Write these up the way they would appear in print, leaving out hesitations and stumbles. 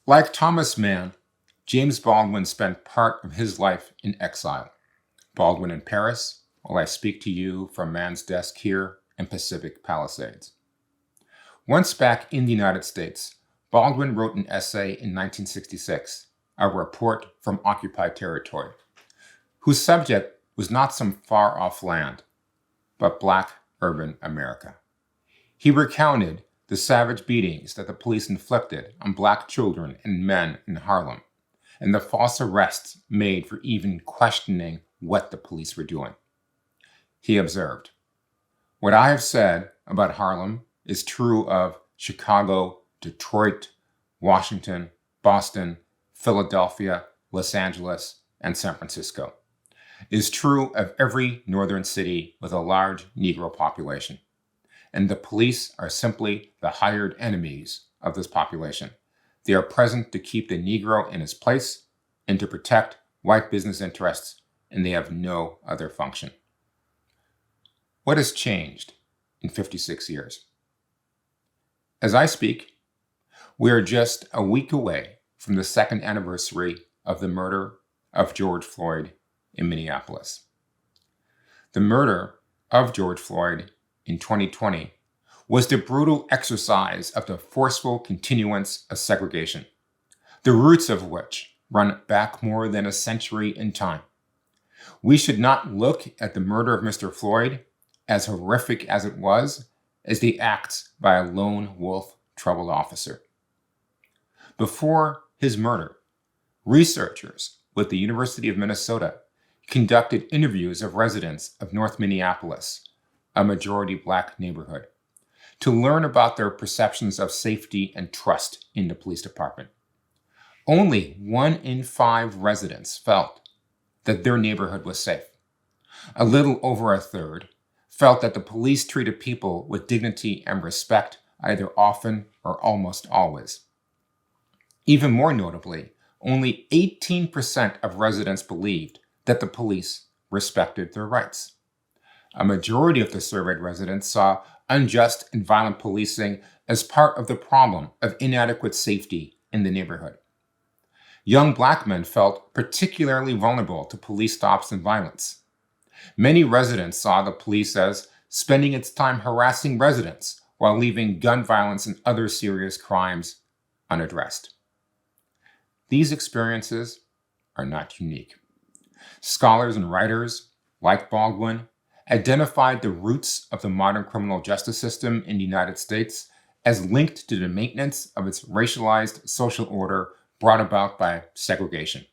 Like Thomas Mann, James Baldwin spent part of his life in exile. Baldwin in Paris, while I speak to you from Mann's desk here in Pacific Palisades. Once back in the United States, Baldwin wrote an essay in 1966, a report from occupied territory, whose subject was not some far-off land, but Black urban America. He recounted the savage beatings that the police inflicted on Black children and men in Harlem, and the false arrests made for even questioning what the police were doing. He observed, "What I have said about Harlem is true of Chicago, Detroit, Washington, Boston, Philadelphia, Los Angeles, and San Francisco. It is true of every northern city with a large Negro population. And the police are simply the hired enemies of this population. They are present to keep the Negro in his place and to protect white business interests, and they have no other function." What has changed in 56 years? As I speak, we are just a week away from the second anniversary of the murder of George Floyd in Minneapolis. The murder of George Floyd in 2020 was the brutal exercise of the forceful continuance of segregation, the roots of which run back more than a century in time. We should not look at the murder of Mr. Floyd, as horrific as it was, as the acts by a lone wolf troubled officer. Before his murder, researchers with the University of Minnesota conducted interviews of residents of North Minneapolis, a majority Black neighborhood, to learn about their perceptions of safety and trust in the police department. Only 1 in 5 residents felt that their neighborhood was safe. A little over a third felt that the police treated people with dignity and respect either often or almost always. Even more notably, only 18% of residents believed that the police respected their rights. A majority of the surveyed residents saw unjust and violent policing as part of the problem of inadequate safety in the neighborhood. Young Black men felt particularly vulnerable to police stops and violence. Many residents saw the police as spending its time harassing residents while leaving gun violence and other serious crimes unaddressed. These experiences are not unique. Scholars and writers, like Baldwin, identified the roots of the modern criminal justice system in the United States as linked to the maintenance of its racialized social order brought about by segregation.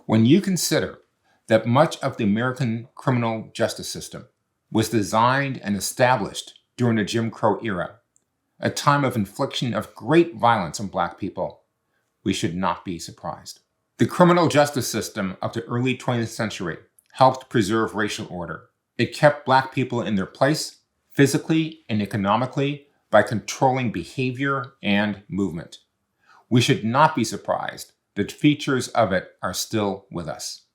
When you consider that much of the American criminal justice system was designed and established during the Jim Crow era, a time of infliction of great violence on Black people, we should not be surprised. The criminal justice system of the early 20th century helped preserve racial order. It kept Black people in their place, physically and economically, by controlling behavior and movement. We should not be surprised that features of it are still with us.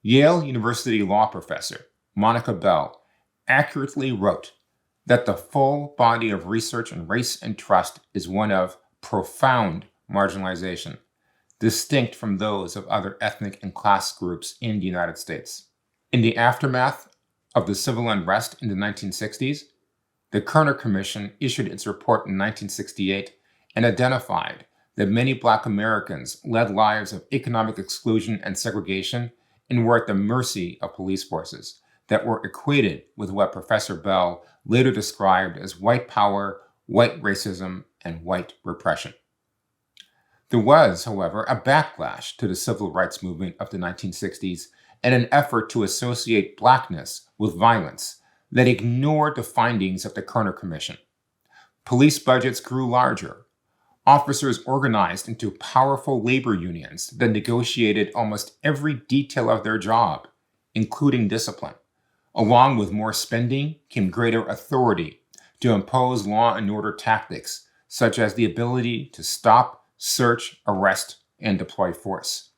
Yale University law professor Monica Bell accurately wrote that the full body of research on race and trust is one of profound marginalization, distinct from those of other ethnic and class groups in the United States. In the aftermath of the civil unrest in the 1960s, the Kerner Commission issued its report in 1968 and identified that many Black Americans led lives of economic exclusion and segregation and were at the mercy of police forces that were equated with what Professor Bell later described as white power, white racism, and white repression. There was, however, a backlash to the civil rights movement of the 1960s and an effort to associate Blackness with violence that ignored the findings of the Kerner Commission. Police budgets grew larger. Officers organized into powerful labor unions that negotiated almost every detail of their job, including discipline. Along with more spending came greater authority to impose law and order tactics, such as the ability to stop, search, arrest, and deploy force.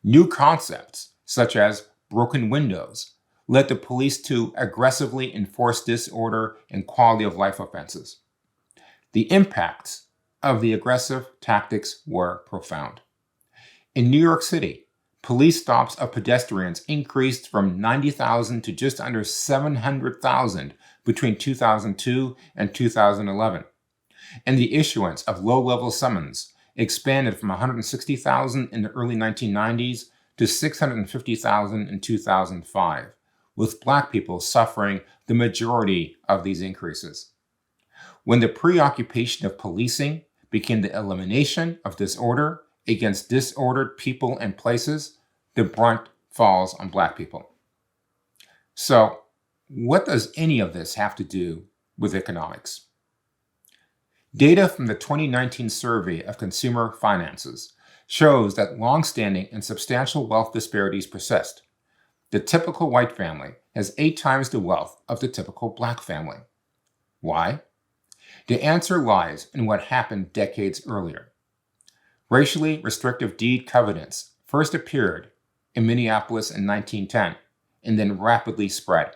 New concepts, such as broken windows, led the police to aggressively enforce disorder and quality of life offenses. The impacts of the aggressive tactics were profound. In New York City, police stops of pedestrians increased from 90,000 to just under 700,000 between 2002 and 2011, and the issuance of low-level summons expanded from 160,000 in the early 1990s to 650,000 in 2005, with Black people suffering the majority of these increases. When the preoccupation of policing became the elimination of disorder against disordered people and places, the brunt falls on Black people. So, what does any of this have to do with economics? Data from the 2019 survey of consumer finances shows that long-standing and substantial wealth disparities persist. The typical white family has 8 times the wealth of the typical Black family. Why? The answer lies in what happened decades earlier. Racially restrictive deed covenants first appeared in Minneapolis in 1910 and then rapidly spread.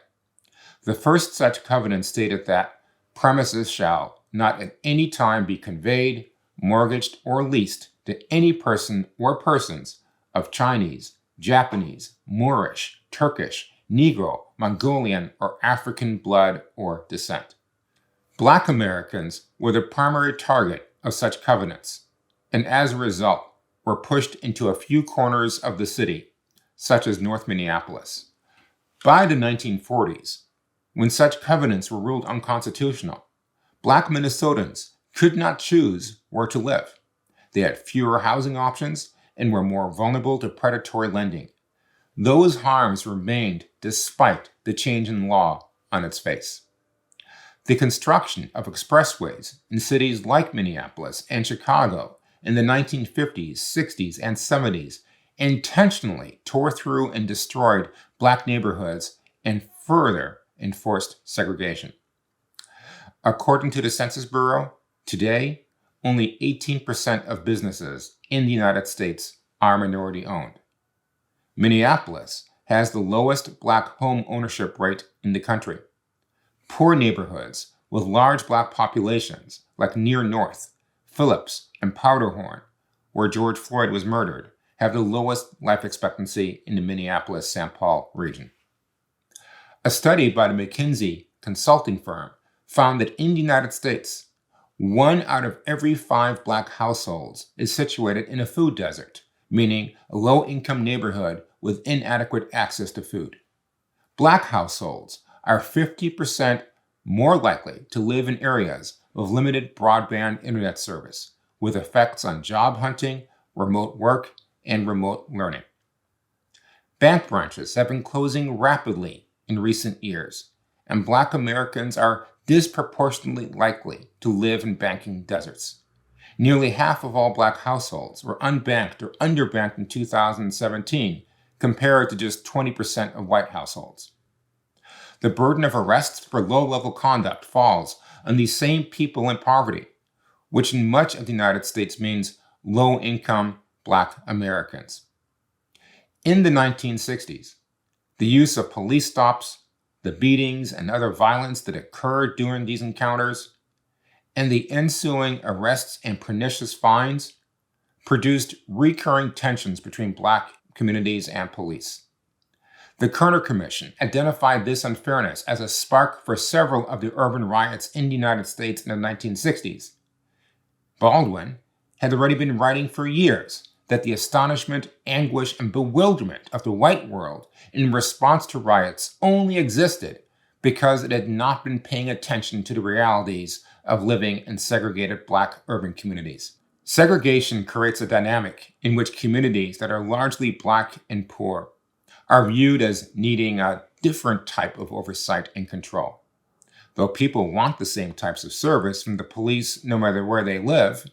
The first such covenant stated that premises shall not at any time be conveyed, mortgaged, or leased to any person or persons of Chinese, Japanese, Moorish, Turkish, Negro, Mongolian, or African blood or descent. Black Americans were the primary target of such covenants, and as a result, were pushed into a few corners of the city, such as North Minneapolis. By the 1940s, when such covenants were ruled unconstitutional, Black Minnesotans could not choose where to live. They had fewer housing options and were more vulnerable to predatory lending. Those harms remained despite the change in law on its face. The construction of expressways in cities like Minneapolis and Chicago in the 1950s, 60s, and 70s intentionally tore through and destroyed Black neighborhoods and further enforced segregation. According to the Census Bureau, today, only 18% of businesses in the United States are minority-owned. Minneapolis has the lowest Black home ownership rate in the country. Poor neighborhoods with large Black populations, like Near North, Phillips, and Powderhorn, where George Floyd was murdered, have the lowest life expectancy in the Minneapolis-St. Paul region. A study by the McKinsey consulting firm found that in the United States, 1 out of every 5 Black households is situated in a food desert, meaning a low-income neighborhood with inadequate access to food. Black households are 50% more likely to live in areas with limited broadband internet service, with effects on job hunting, remote work, and remote learning. Bank branches have been closing rapidly in recent years, and Black Americans are disproportionately likely to live in banking deserts. Nearly half of all Black households were unbanked or underbanked in 2017, compared to just 20% of white households. The burden of arrests for low-level conduct falls on these same people in poverty, which in much of the United States means low-income Black Americans. In the 1960s, the use of police stops, the beatings and other violence that occurred during these encounters, and the ensuing arrests and pernicious fines produced recurring tensions between Black communities and police. The Kerner Commission identified this unfairness as a spark for several of the urban riots in the United States in the 1960s. Baldwin had already been writing for years that the astonishment, anguish, and bewilderment of the white world in response to riots only existed because it had not been paying attention to the realities of living in segregated Black urban communities. Segregation creates a dynamic in which communities that are largely Black and poor are viewed as needing a different type of oversight and control. Though people want the same types of service from the police no matter where they live,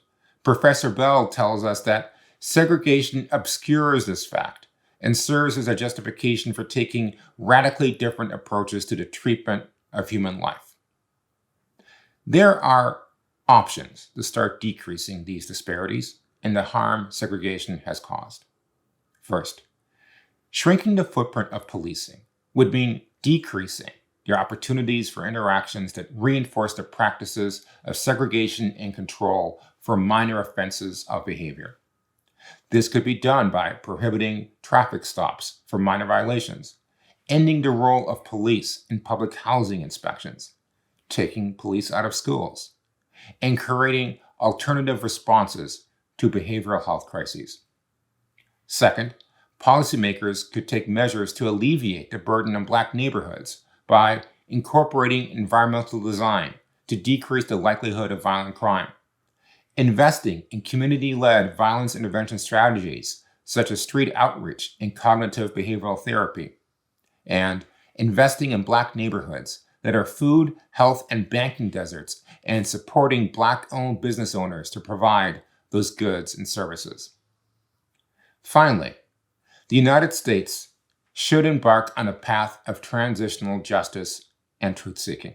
Professor Bell tells us that segregation obscures this fact and serves as a justification for taking radically different approaches to the treatment of human life. There are options to start decreasing these disparities and the harm segregation has caused. First, shrinking the footprint of policing would mean decreasing the opportunities for interactions that reinforce the practices of segregation and control for minor offenses of behavior. This could be done by prohibiting traffic stops for minor violations, ending the role of police in public housing inspections, taking police out of schools, and creating alternative responses to behavioral health crises. Second, policymakers could take measures to alleviate the burden on Black neighborhoods by incorporating environmental design to decrease the likelihood of violent crime, investing in community-led violence intervention strategies such as street outreach and cognitive behavioral therapy, and investing in Black neighborhoods that are food, health, and banking deserts, and supporting Black-owned business owners to provide those goods and services. Finally, the United States should embark on a path of transitional justice and truth-seeking.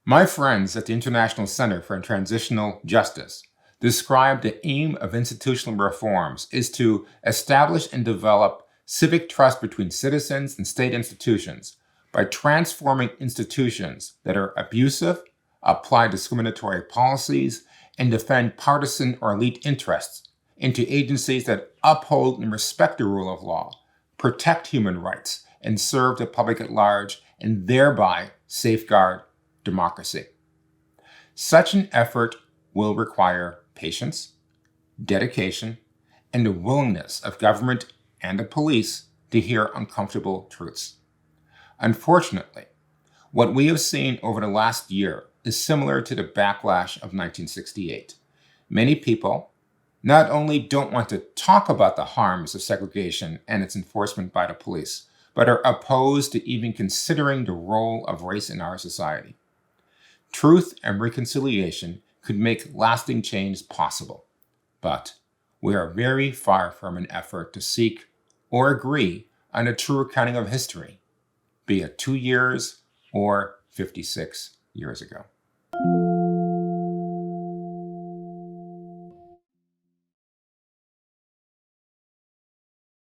My friends at the International Center for Transitional Justice describe the aim of institutional reforms is to establish and develop civic trust between citizens and state institutions by transforming institutions that are abusive, apply discriminatory policies, and defend partisan or elite interests into agencies that uphold and respect the rule of law, protect human rights, and serve the public at large, and thereby safeguard democracy. Such an effort will require patience, dedication, and the willingness of government and the police to hear uncomfortable truths. Unfortunately, what we have seen over the last year is similar to the backlash of 1968. Many people not only don't want to talk about the harms of segregation and its enforcement by the police, but are opposed to even considering the role of race in our society. Truth and reconciliation could make lasting change possible, but we are very far from an effort to seek or agree on a true accounting of history, be it 2 years or 56 years ago.